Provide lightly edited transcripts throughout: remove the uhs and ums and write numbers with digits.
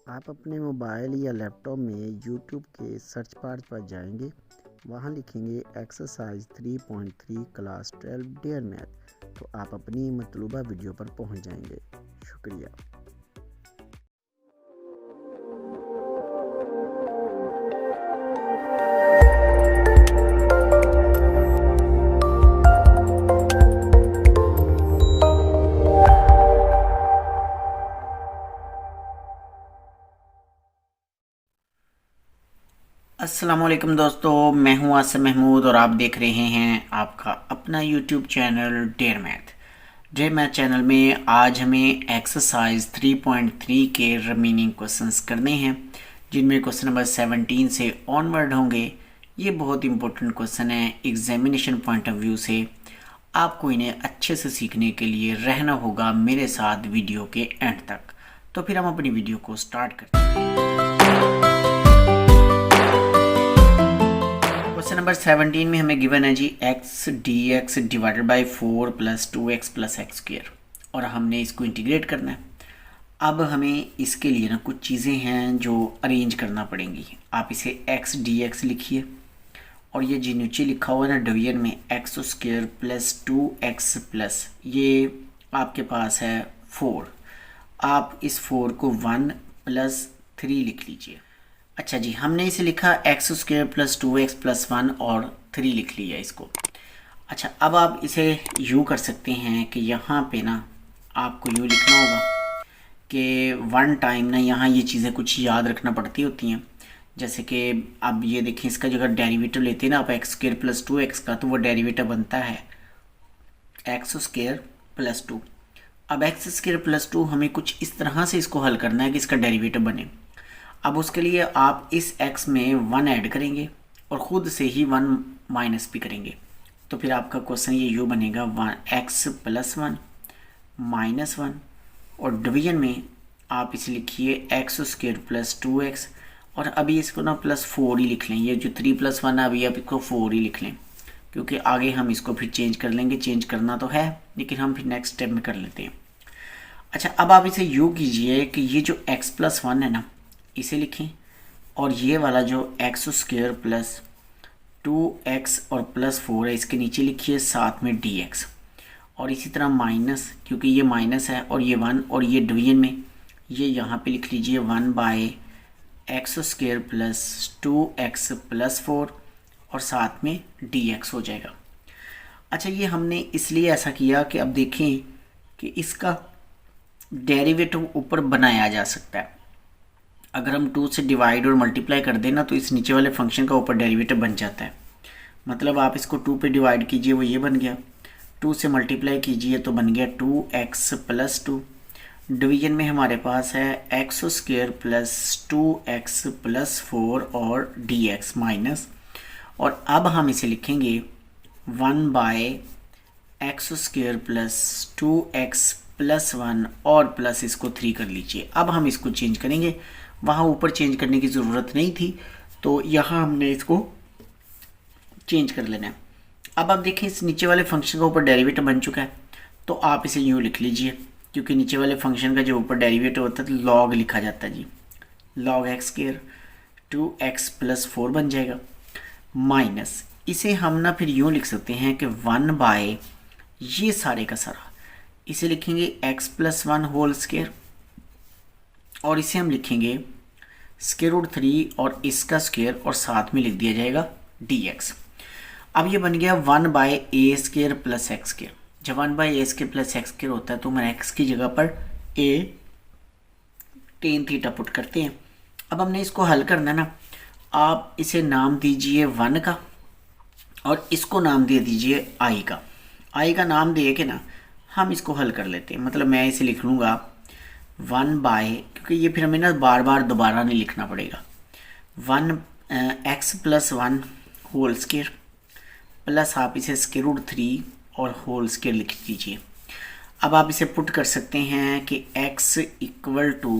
आप अपने मोबाइल या लैपटॉप में यूट्यूब के सर्च बार पर जाएंगे। वहां लिखेंगे एक्सरसाइज 3.3 क्लास 12 डेयर मैथ। तो आप अपनी मतलूबा वीडियो पर पहुंच जाएंगे। शुक्रिया। अस्सलामुअलैकुम दोस्तों, मैं हूं आसिम महमूद और आप देख रहे हैं आपका अपना YouTube channel Dare Math channel में आज हमें एक्सरसाइज 3.3 के रिमेनिंग क्वेश्चंस करने हैं, जिनमें क्वेश्चन नंबर 17 से ऑनवर्ड होंगे। ये बहुत इंपॉर्टेंट क्वेश्चन है एग्जामिनेशन पॉइंट ऑफ व्यू से। आपको इन्हें अच्छे से सीखने के लिए रहना होगा मेरे साथ वीडियो के एंड तक। तो फिर हम अपनी वीडियो को स्टार्ट करते हैं। क्वेश्चन नंबर 17 में हमें गिवन है जी X D X divided by 4 plus 2x plus X square, और हमने इसको इंटीग्रेट करना है। अब हमें इसके लिए ना कुछ चीज़ें हैं जो अरेंज करना पड़ेंगी। आप इसे एक्स डी एक्स लिखिए, और ये जी नीचे लिखा हुआ है ना डिवीजन में x square plus 2x plus, ये आपके पास है 4। आप इस 4 को 1 प्लस 3 लिख लीजिए। अच्छा जी, हमने इसे लिखा x square plus 2x plus 1 और 3 लिख लिया इसको। अच्छा, अब आप इसे यूँ कर सकते हैं कि यहाँ पे ना आपको यूँ लिखना होगा कि वन टाइम ना यहाँ ये चीज़ें कुछ याद रखना पड़ती होती हैं। जैसे कि अब ये देखें, इसका जो अगर डेरिवेटिव लेते हैं ना आप एक्स स्क्वेयर प्लस 2x का, तो वो डेरिवेटिव बनता है एक्स स्क्वेयर प्लस 2। अब एक्स स्क्वेयर प्लस 2 हमें कुछ इस तरह से इसको हल करना है कि इसका डेरिवेटिव बने। अब उसके लिए आप इस x में 1 ऐड करेंगे और ख़ुद से ही 1 माइनस भी करेंगे। तो फिर आपका क्वेश्चन ये यू बनेगा 1x प्लस 1 माइनस 1, और डिवीजन में आप इसे लिखिए एक्स स्क्वेयर प्लस 2x, और अभी इसको ना प्लस 4 ही लिख लें। ये जो 3 प्लस 1 है अभी आप इसको 4 ही लिख लें, क्योंकि आगे हम इसको फिर चेंज कर लेंगे। चेंज करना तो है लेकिन हम फिर नेक्स्ट स्टेप में कर लेते हैं। अच्छा, अब आप इसे यू कीजिए कि ये जो x प्लस 1 है ना, इसे लिखें, और ये वाला जो एक्स स्क्वेयर प्लस 2x और प्लस 4 है, इसके नीचे लिखिए साथ में dx, और इसी तरह माइनस, क्योंकि ये माइनस है और ये 1, और ये डिवीजन में ये यहाँ पे लिख लीजिए 1 by x square plus 2x plus 4, और साथ में dx हो जाएगा। अच्छा, ये हमने इसलिए ऐसा किया कि अब देखें कि इसका डेरिवेटिव ऊपर बनाया जा सकता है। अगर हम 2 से डिवाइड और मल्टीप्लाई कर देना तो इस नीचे वाले फंक्शन का ऊपर डेरिवेटिव बन जाता है। मतलब आप इसको 2 पे डिवाइड कीजिए, वो ये बन गया। 2 से मल्टीप्लाई कीजिए तो बन गया 2x प्लस 2। डिवीजन में हमारे पास है x square plus 2x plus 4 और dx माइनस, और अब हम इसे लिखेंगे 1 by x square plus 2x plus 1 और प्लस इसको 3 कर लीजिए। अब हम इसको चेंज करेंगे, वहाँ ऊपर चेंज करने की ज़रूरत नहीं थी, तो यहाँ हमने इसको चेंज कर लेना है। अब आप देखें इस नीचे वाले फंक्शन का ऊपर डेरिवेटिव बन चुका है, तो आप इसे यूँ लिख लीजिए, क्योंकि नीचे वाले फंक्शन का जो ऊपर डेरिवेटिव होता है तो लॉग लिखा जाता है जी। Log X square 2x plus 4 बन जाएगा, माइनस इसे हम ना फिर यूँ लिख सकते हैं कि 1 बाय ये सारे का सारा, इसे लिखेंगे x प्लस 1 होल स्क्वेयर, और इसे हम लिखेंगे स्क्वायर रूट 3 और इसका स्क्वायर, और साथ में लिख दिया जाएगा dx। अब ये बन गया 1 बाय ए स्क्वायर प्लस एक्स स्क्वायर। जब 1 बाय ए स्क्वायर प्लस एक्स स्क्वायर होता है तो मैं x की जगह पर a टेन थीटा पुट करते हैं। अब हमने इसको हल करना है ना, आप इसे नाम दीजिए 1 का, और इसको नाम दे दीजिए i का। i का नाम दे के ना हम इसको हल कर लेते हैं। मतलब मैं इसे लिख लूँगा 1 बाय, क्योंकि ये फिर हमें ना बार बार दोबारा नहीं लिखना पड़ेगा, 1 x plus 1 whole square plus आप इसे स्क्वायर रूट 3 और होल स्क्वायर लिख दीजिए। अब आप इसे पुट कर सकते हैं कि x equal to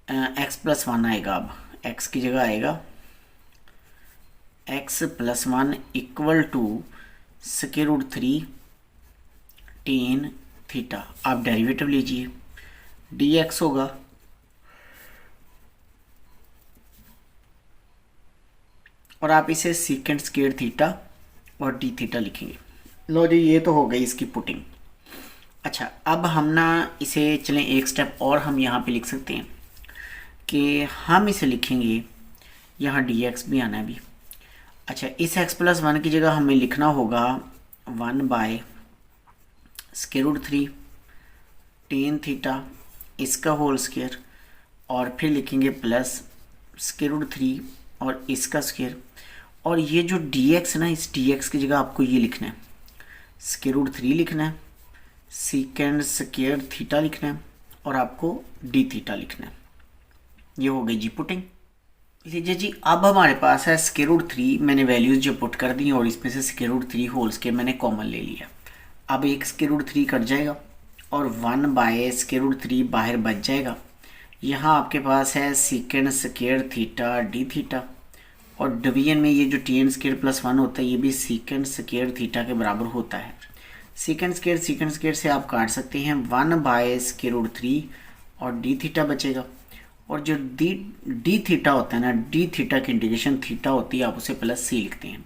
x plus 1 आएगा। अब x की जगह आएगा x प्लस 1 equal to square root 3 tan theta. आप डेरिवेटिव लीजिए, dx होगा और आप इसे सीकेंड स्क्वायर थीटा और डी थीटा लिखेंगे। लो जी, ये तो हो गई इसकी पुटिंग। अच्छा, अब हम ना इसे चलें एक स्टेप और हम यहाँ पे लिख सकते हैं कि हम इसे लिखेंगे, यहाँ डी एक्स भी आना है अभी। अच्छा, इस x प्लस 1 की जगह हमें लिखना होगा 1/√3 टेन थीटा इसका होल स्क्वायर, और फिर लिखेंगे प्लस √3 और इसका स्क्वायर। और ये जो dx ना, इस dx की जगह आपको ये लिखना है √3 लिखना है, सीकेंड स्क्वायर थीटा लिखना है और आपको डी थीटा लिखना है। ये हो गई जी पुटिंग। लीजिए जी, अब हमारे पास है √3, मैंने वैल्यूज़ जो पुट कर दी और इसमें से √3 होल स्क्वायर मैंने कॉमन ले लिया। अब एक √3 कट जाएगा और 1/√3 बाहर बच जाएगा। यहाँ आपके पास है सीकेंड स्क्वायर थीटा डी थीटा, और डिवीजन में ये जो टेन स्क्वायर प्लस 1 होता है ये भी सीकेंड स्क्वायर थीटा के बराबर होता है। सीकेंड स्क्वायर से आप काट सकते हैं 1/√3 और डी थीटा बचेगा। और जो डी थीटा होता है ना, डी थीटा की इंटीग्रेशन थीटा होती है, आप उसे प्लस सी लिखते हैं।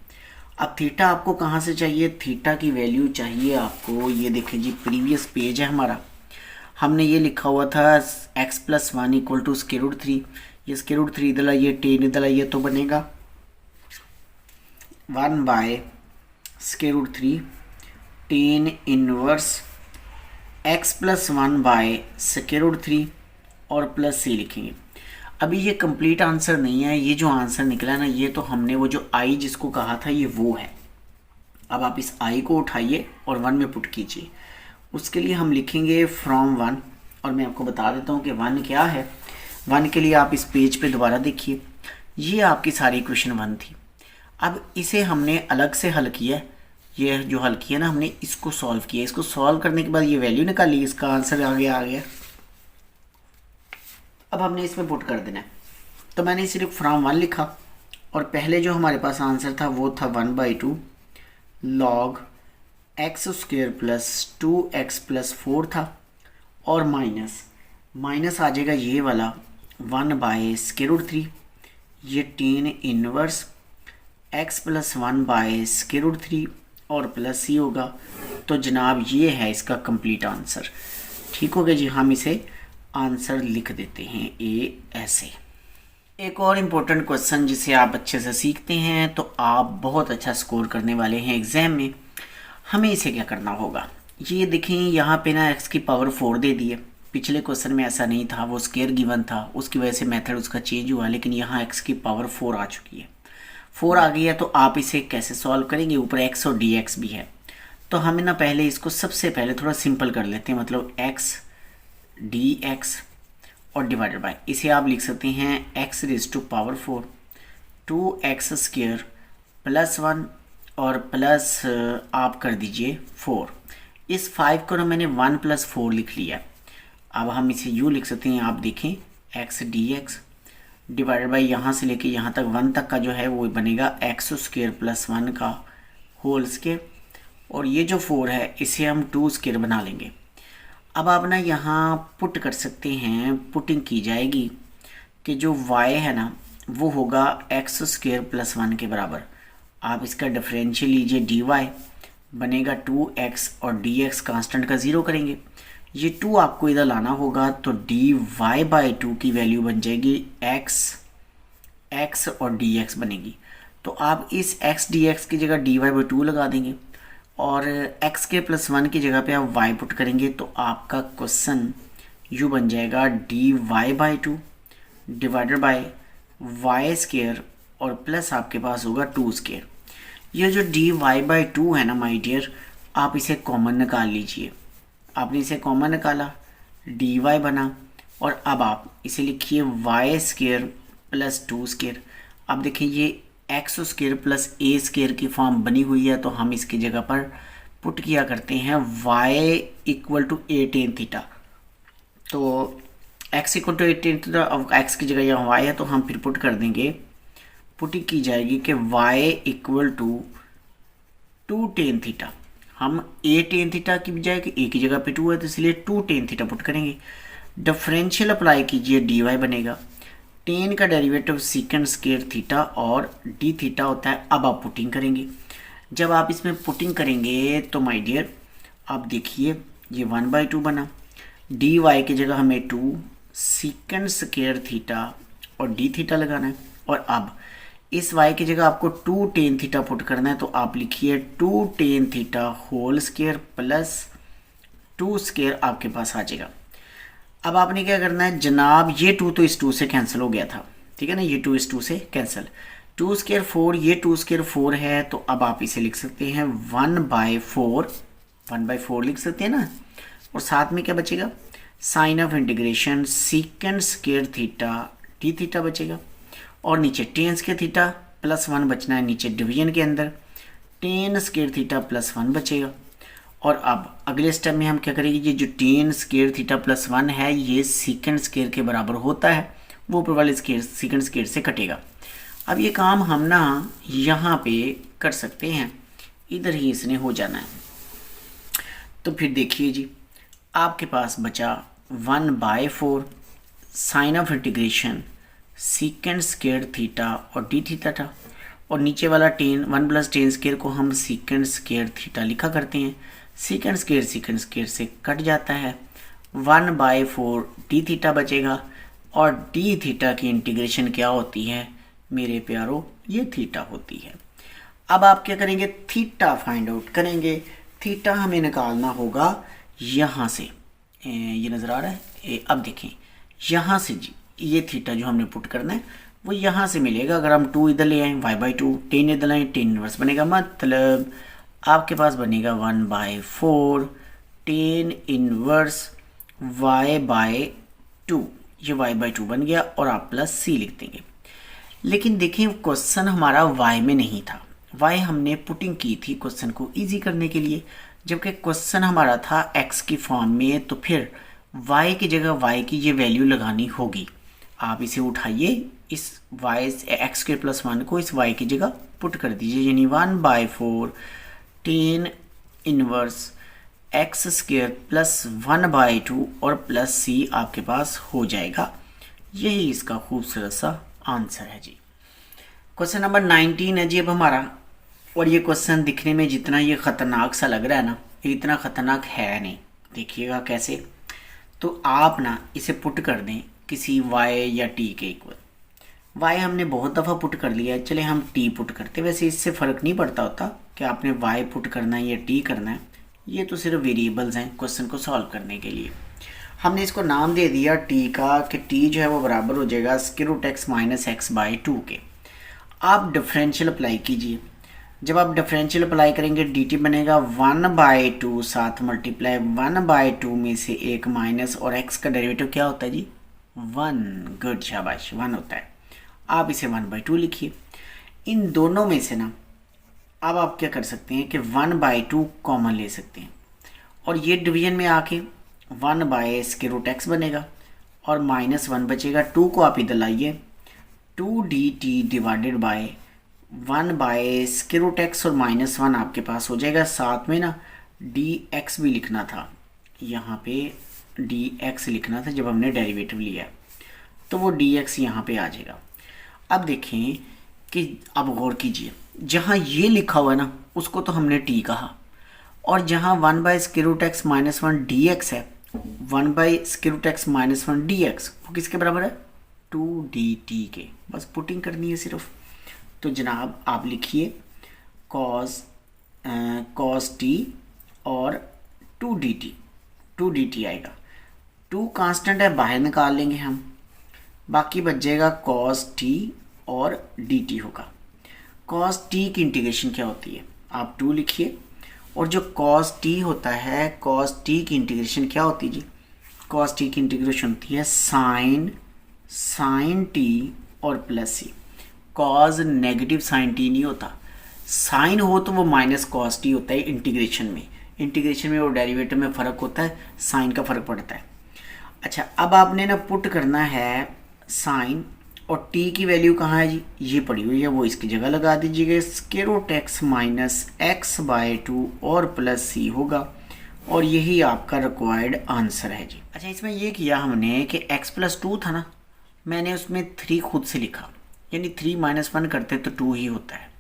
अब थीटा आपको कहाँ से चाहिए? थीटा की वैल्यू चाहिए आपको, ये देखें जी प्रीवियस पेज है हमारा, हमने ये लिखा हुआ था x प्लस 1 इक्वल टू √3। ये √3 इधर लाइए, टेन इधर लाइए, तो बनेगा 1/√3 टेन इनवर्स x प्लस 1/√3 और प्लस सी लिखेंगे। अभी ये कंप्लीट आंसर नहीं है, ये जो आंसर निकला ना, ये तो हमने वो जो आई जिसको कहा था ये वो है। अब आप इस आई को उठाइए और 1 में पुट कीजिए। उसके लिए हम लिखेंगे फ्रॉम 1, और मैं आपको बता देता हूँ कि 1 क्या है। 1 के लिए आप इस पेज पे दोबारा देखिए, ये आपकी सारी इक्वेशन 1 थी। अब इसे हमने अलग से हल किया, ये जो हल किया ना हमने, इसको सॉल्व किया। इसको सॉल्व करने के बाद ये वैल्यू निकाली, इसका आंसर आ गया। अब हमने इसमें पुट कर देना है, तो मैंने सिर्फ फ्रॉम 1 लिखा, और पहले जो हमारे पास आंसर था वो था 1/2 log x² plus 2x plus 4 था, और माइनस आ जाएगा ये वाला 1/√3, ये टेन इनवर्स x प्लस 1/√3 और प्लस सी होगा। तो जनाब ये है इसका कंप्लीट आंसर। ठीक हो गया जी, हम इसे आंसर लिख देते हैं ए ऐसे। एक और इम्पोर्टेंट क्वेश्चन जिसे आप अच्छे से सीखते हैं तो आप बहुत अच्छा स्कोर करने वाले हैं एग्ज़ाम में। हमें इसे क्या करना होगा, ये देखें यहाँ पे ना x की पावर 4 दे दी है। पिछले क्वेश्चन में ऐसा नहीं था, वो स्क्वायर गिवन था, उसकी वजह से मेथड उसका चेंज हुआ, लेकिन यहाँ x की पावर 4 आ चुकी है। 4 आ गई है तो आप इसे कैसे सॉल्व करेंगे? ऊपर x और dx भी है, तो हमें ना पहले इसको सबसे पहले थोड़ा सिंपल कर लेते हैं, मतलब x dx और डिवाइडेड बाय, इसे आप लिख सकते हैं x⁴ 2x² प्लस 1 और प्लस आप कर दीजिए 4। इस 5 को ना मैंने 1 + 4 लिख लिया। अब हम इसे यूँ लिख सकते हैं, आप देखें x dx डिवाइडेड बाय यहाँ से लेके यहाँ तक 1 तक का जो है वो बनेगा x² प्लस 1 का होल स्क्वायर, और ये जो 4 है इसे हम 2² बना लेंगे। अब आप ना यहाँ पुट कर सकते हैं, पुटिंग की जाएगी कि जो y है ना वो होगा x² प्लस 1 के बराबर। आप इसका डिफरेंशियल लीजिए, dy बनेगा 2x और dx कांस्टेंट का 0 करेंगे, ये 2 आपको इधर लाना होगा, तो dy/2 की वैल्यू बन जाएगी x और dx बनेगी। तो आप इस x dx की जगह dy/2 लगा देंगे, और x के प्लस 1 की जगह पे आप y पुट करेंगे, तो आपका क्वेश्चन यू बन जाएगा dy/2 डिवाइडेड बाय y² और प्लस आपके पास होगा 2²। ये जो dy/2 है ना माय डियर, आप इसे कॉमन निकाल लीजिए। आपने इसे कॉमन निकाला, dy बना, और अब आप इसे लिखिए y² प्लस 2²। अब देखिए ये x² प्लस a² की फॉर्म बनी हुई है, तो हम इसकी जगह पर पुट किया करते हैं y = a tan थीटा। तो x = a tan थीटा, अब x की जगह यहाँ y है तो हम फिर पुट कर देंगे, पुटिंग की जाएगी कि y = 2 tan थीटा। हम a tan थीटा की बजाय कि a की जगह पे 2 है तो इसलिए 2 tan थीटा पुट करेंगे। डिफरेंशियल अप्लाई कीजिए, dy बनेगा टेन का डेरिवेटिव सीकेंड स्क्वायर थीटा और डी थीटा होता है। अब आप पुटिंग करेंगे। जब आप इसमें पुटिंग करेंगे तो माय डियर आप देखिए ये 1/2 बना, डी वाई की जगह हमें 2 सीकेंड स्क्वायर थीटा और डी थीटा लगाना है। और अब इस y की जगह आपको 2 टेन थीटा पुट करना है, तो आप लिखिए 2 tan theta whole square plus 2 square आपके पास आ जाएगा। अब आपने क्या करना है जनाब, ये 2 तो इस 2 से कैंसिल हो गया था, ठीक है ना, ये 2 इस 2 से कैंसिल, 2 स्क्वायर 4, ये 2 स्क्वायर 4 है, तो अब आप इसे लिख सकते हैं 1/4 लिख सकते हैं ना। और साथ में क्या बचेगा, sign of integration secant square theta d theta बचेगा, और नीचे टेन स्क्वायर थीटा प्लस 1 बचना है, नीचे डिवीजन के अंदर टेन स्क्वायर थीटा प्लस 1 बचेगा। और अब अगले स्टेप में हम क्या करेंगे, ये जो टेन स्क्वायर थीटा प्लस 1 है ये सीकेंड स्क्वायर के बराबर होता है, वो ऊपर वाले स्क्वायर सीकेंड स्क्वायर से कटेगा। अब ये काम हम ना यहाँ पे कर सकते हैं, इधर ही इसने हो जाना है। तो फिर देखिए जी, आपके पास बचा 1/4 sign of integration secant square theta और डी थीटा था, और नीचे वाला 1 + टेन स्क्वायर को हम सीकेंड स्क्वायर थीटा लिखा करते हैं। सीकेंड स्क्वायर से कट जाता है, 1/4 डी थीटा बचेगा, और डी थीटा की इंटीग्रेशन क्या होती है मेरे प्यारो, ये थीटा होती है। अब आप क्या करेंगे, थीटा फाइंड आउट करेंगे। थीटा हमें निकालना होगा यहाँ से, ये नज़र आ रहा है, अब देखें यहाँ से जी, ये थीटा जो हमने पुट करना है वो यहाँ से मिलेगा। अगर हम 2 इधर ले आए y/2, 10 इधर लाएँ 10 इनवर्स बनेगा, मतलब आपके पास बनेगा 1/4 10 इनवर्स y/2, ये y/2 बन गया, और आप प्लस c लिख देंगे। लेकिन देखें क्वेश्चन हमारा y में नहीं था, y हमने पुटिंग की थी क्वेश्चन को इजी करने के लिए, जबकि क्वेश्चन हमारा था x की फॉर्म में, तो फिर y की जगह y की ये वैल्यू लगानी होगी। आप इसे उठाइए, इस x² + 1 को इस y की जगह पुट कर दीजिए, यानी 1/4 10 इनवर्स x² + 1/2 और प्लस c आपके पास हो जाएगा। यही इसका खूबसूरत सा आंसर है जी। क्वेश्चन नंबर 19 है जी अब हमारा, और ये क्वेश्चन दिखने में जितना ये ख़तरनाक सा लग रहा है ना, ये इतना ख़तरनाक है नहीं। देखिएगा कैसे, तो आप ना इसे पुट कर दें किसी y या t के इक्वल। y हमने बहुत दफ़ा पुट कर लिया है, चले हम t पुट करते। वैसे इससे फ़र्क नहीं पड़ता होता कि आपने y पुट करना है या t करना है, ये तो सिर्फ वेरिएबल्स हैं क्वेश्चन को सॉल्व करने के लिए। हमने इसको नाम दे दिया t का, कि t जो है वो बराबर हो जाएगा √x - x/2 के। आप डिफरेंशियल अप्लाई कीजिए। जब आप डिफरेंशियल अप्लाई करेंगे dt बनेगा 1/2 साथ मल्टीप्लाई 1/2 में से 1 माइनस, और x का डेरिवेटिव क्या होता है जी 1, गुड शाबाश 1 होता है। आप इसे 1/2 लिखिए। इन दोनों में से ना अब आप क्या कर सकते हैं कि 1/2 कॉमन ले सकते हैं, और ये डिवीजन में आके 1/√x बनेगा, और -1 बचेगा। 2 को आप इधर लाइए, 2 dt डिवाइडेड बाय 1/√x और -1 आपके पास हो जाएगा। साथ में ना dx भी लिखना था, यहाँ पे dx लिखना था जब हमने डेरिवेटिव लिया, तो वो dx यहाँ पे आ जाएगा। अब देखें कि अब गौर कीजिए, जहाँ ये लिखा हुआ है ना उसको तो हमने t कहा, और जहाँ 1/√x - 1 dx है, 1/√x - 1 dx वो किसके बराबर है 2 dt के। बस पुटिंग करनी है सिर्फ। तो जनाब आप लिखिए cos t और 2 dt आएगा। 2 कांस्टेंट है, बाहर निकाल लेंगे हम, बाकी बच जाएगा cos t और dt होगा। cos t की इंटीग्रेशन क्या होती है आप 2 लिखिए, और जो cos t होता है, cos t की इंटीग्रेशन क्या होती है जी, cos t की इंटीग्रेशन होती है sin t और plus c। cos negative sin t नहीं होता, साइन हो तो वो -cos t होता है इंटीग्रेशन में वो डेरिवेटिव में फ़र्क होता है, साइन का फ़र्क पड़ता है। अच्छा, अब आपने ना पुट करना है साइन, और t की वैल्यू कहाँ है जी, ये पड़ी हुई है, वो इसकी जगह लगा दीजिएगा, √x - x/2 और प्लस c होगा, और यही आपका रिक्वायर्ड आंसर है जी। अच्छा, इसमें ये किया हमने कि x + 2 था ना, मैंने उसमें 3 खुद से लिखा, यानी 3 - 1 करते तो 2 ही होता है।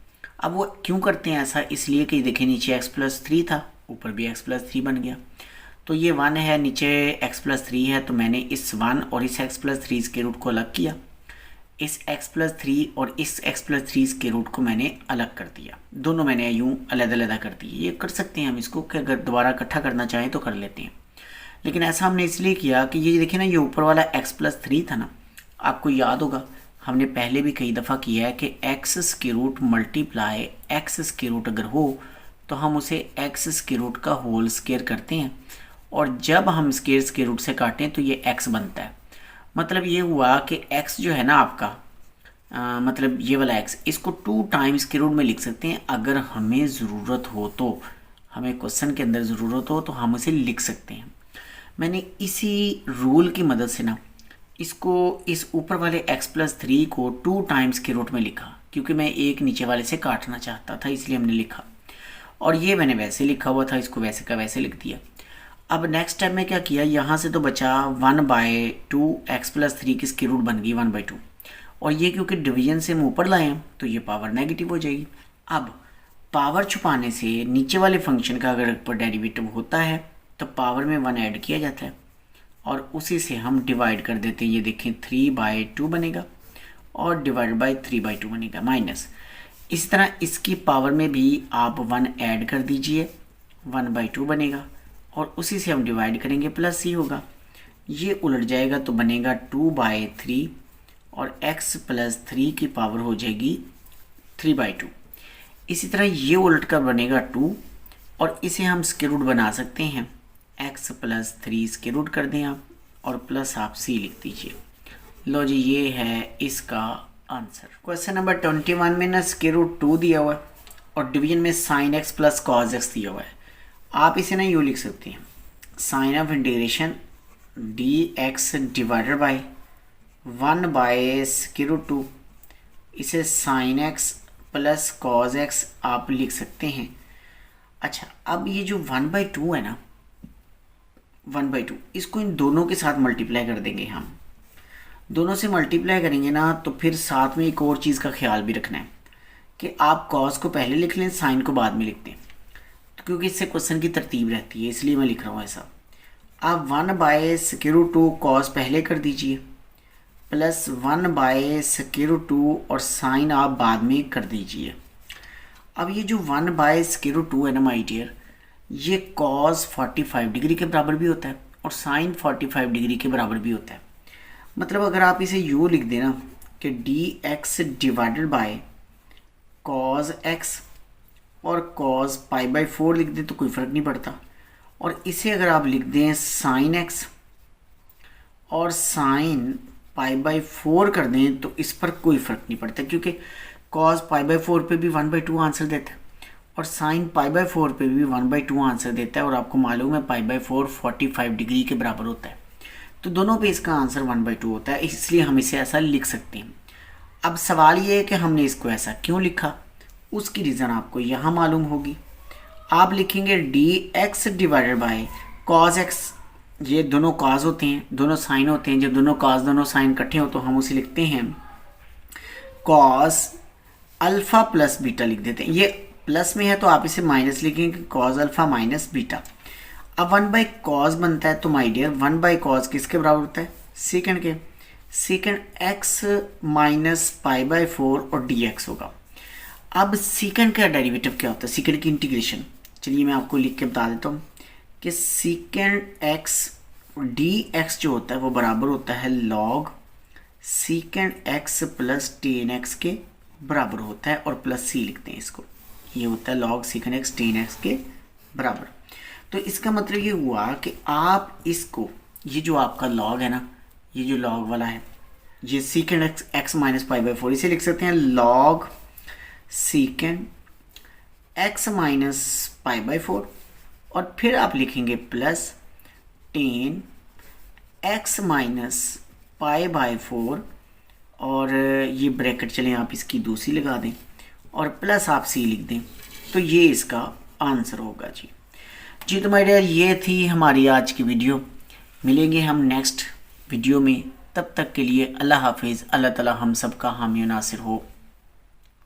अब वो क्यों करते हैं ऐसा, इसलिए कि देखिए नीचे x+3 था, ऊपर भी x+3 बन गया, तो ये 1 है, नीचे x+3 है, तो मैंने इस 1 और इस x+3 के रूट को अलग किया, इस x+3 और इस x+3 के रूट को मैंने अलग कर दिया, दोनों मैंने यूँ अलग-अलग कर दिए। ये कर सकते हैं हम इसको कि अगर दोबारा इकट्ठा करना चाहें तो कर लेते हैं, लेकिन ऐसा हमने इसलिए किया कि ये देखिए ना, ये ऊपर वाला x+3 था ना, आपको याद होगा हमने पहले भी कई दफ़ा किया है कि x square root multiply x square root अगर हो तो हम उसे एक्स स्क्वायर रूट का होल स्क्वायर करते हैं, और जब हम स्क्वायर रूट से काटें तो ये x बनता है। मतलब ये हुआ कि x जो है ना आपका मतलब ये वाला x, इसको 2 टाइम्स स्क्वायर रूट में लिख सकते हैं। अगर हमें ज़रूरत हो तो, हमें क्वेश्चन के अंदर ज़रूरत हो तो हम उसे लिख सकते हैं। मैंने इसी रूल की मदद से ना इसको, इस ऊपर वाले x+3 को 2 टाइम्स के रूट में लिखा, क्योंकि मैं एक नीचे वाले से काटना चाहता था, इसलिए हमने लिखा। और ये मैंने वैसे लिखा हुआ था, इसको वैसे का वैसे लिख दिया। अब नेक्स्ट स्टेप में क्या किया, यहाँ से तो बचा 1/2 x+3 की स्क्वायर रूट बन गई 1/2, और ये क्योंकि डिवीजन से हम ऊपर लाए हैं तो ये पावर नेगेटिव हो जाएगी। अब पावर छुपाने से नीचे वाले फंक्शन का अगर ऊपर डेरिवेटिव होता है तो पावर में 1 ऐड किया जाता है, और उसी से हम डिवाइड कर देते हैं। ये देखें 3/2 बनेगा और डिवाइड बाई 3/2 बनेगा माइनस। इस तरह इसकी पावर में भी आप 1 ऐड कर दीजिए, 1/2 बनेगा, और उसी से हम डिवाइड करेंगे, प्लस ही होगा, ये उलट जाएगा तो बनेगा 2/3, और x+3 की पावर हो जाएगी 3/2। इसी तरह ये उलट कर बनेगा 2, और इसे हम स्क्वायर रूट बना सकते हैं, x+3 स्क्वायर रूट कर दें आप, और प्लस आप c लिख दीजिए। लो जी, ये है इसका आंसर। क्वेश्चन नंबर 21 में ना स्क्वायर रूट 2 दिया हुआ है और डिवीजन में sin x plus cos x दिया हुआ है। आप इसे ना यूँ लिख सकते हैं, sign of integration dx divided by 1/√2, इसे sin x plus cos x आप लिख सकते हैं। अच्छा, अब ये जो 1/2 है ना, 1/2, इसको इन दोनों के साथ मल्टीप्लाई कर देंगे। हम दोनों से मल्टीप्लाई करेंगे ना, तो फिर साथ में एक और चीज़ का ख्याल भी रखना है कि आप cos को पहले लिख लें, साइन को बाद में लिखते हैं, तो क्योंकि इससे क्वेश्चन की तरतीब रहती है, इसलिए मैं लिख रहा हूँ ऐसा। आप 1/√2 cos पहले कर दीजिए, प्लस 1/√2 और साइन आप बाद में कर दीजिए। अब ये जो 1/√2 है ना माय डियर, ये cos 45 डिग्री के बराबर भी होता है और साइन 45 डिग्री के बराबर भी होता है। मतलब अगर आप इसे यूँ लिख देना कि dx divided by cos x और cos π/4 लिख दें तो कोई फ़र्क नहीं पड़ता, और इसे अगर आप लिख दें sin x और sin π/4 कर दें तो इस पर कोई फ़र्क नहीं पड़ता, क्योंकि cos π/4 पे भी 1/2 आंसर देता है और sin π/4 पे भी 1/2 आंसर देता है, और आपको मालूम है π/4 45 डिग्री के बराबर होता है, तो दोनों पे इसका आंसर 1/2 होता है, इसलिए हम इसे ऐसा लिख सकते हैं। अब सवाल ये है कि हमने इसको ऐसा क्यों लिखा, उसकी रीज़न आपको यहाँ मालूम होगी। आप लिखेंगे dx divided by cos x, ये दोनों cos होते हैं, दोनों साइन होते हैं, जब दोनों cos दोनों साइन इकट्ठे हो तो हम उसे लिखते हैं cos अल्फ़ा प्लस बीटा लिख देते हैं। ये प्लस में है तो आप इसे माइनस लिखेंगे, cos अल्फ़ा माइनस बीटा। अब 1/cos बनता है, तो माय डियर 1/cos किसके बराबर होता है, सेकंड के, सेकंड x माइनस π/4 और dx होगा। अब सेकंड का डेरिवेटिव क्या होता है, सेकंड की इंटीग्रेशन, चलिए मैं आपको लिख के बता देता हूँ कि सेकंड x dx जो होता है वो बराबर होता है log second x plus tan x के बराबर होता है, और प्लस c लिखते हैं इसको, ये होता है log second x tan x के बराबर। तो इसका मतलब ये हुआ कि आप इसको, ये जो आपका log है ना, ये जो log वाला है, ये सेकंड x माइनस π/4, इसे लिख सकते हैं log सेकंड x माइनस π/4, और फिर आप लिखेंगे प्लस tan x माइनस π/4, और ये ब्रैकेट चलें आप इसकी दूसरी लगा दें और प्लस आप c लिख दें, तो ये इसका आंसर होगा जी। तो माय डियर, ये थी हमारी आज की वीडियो। मिलेंगे हम नेक्स्ट वीडियो में, तब तक के लिए अल्लाह हाफिज़। अल्लाह ताला हम सब का हामी नासिर हो।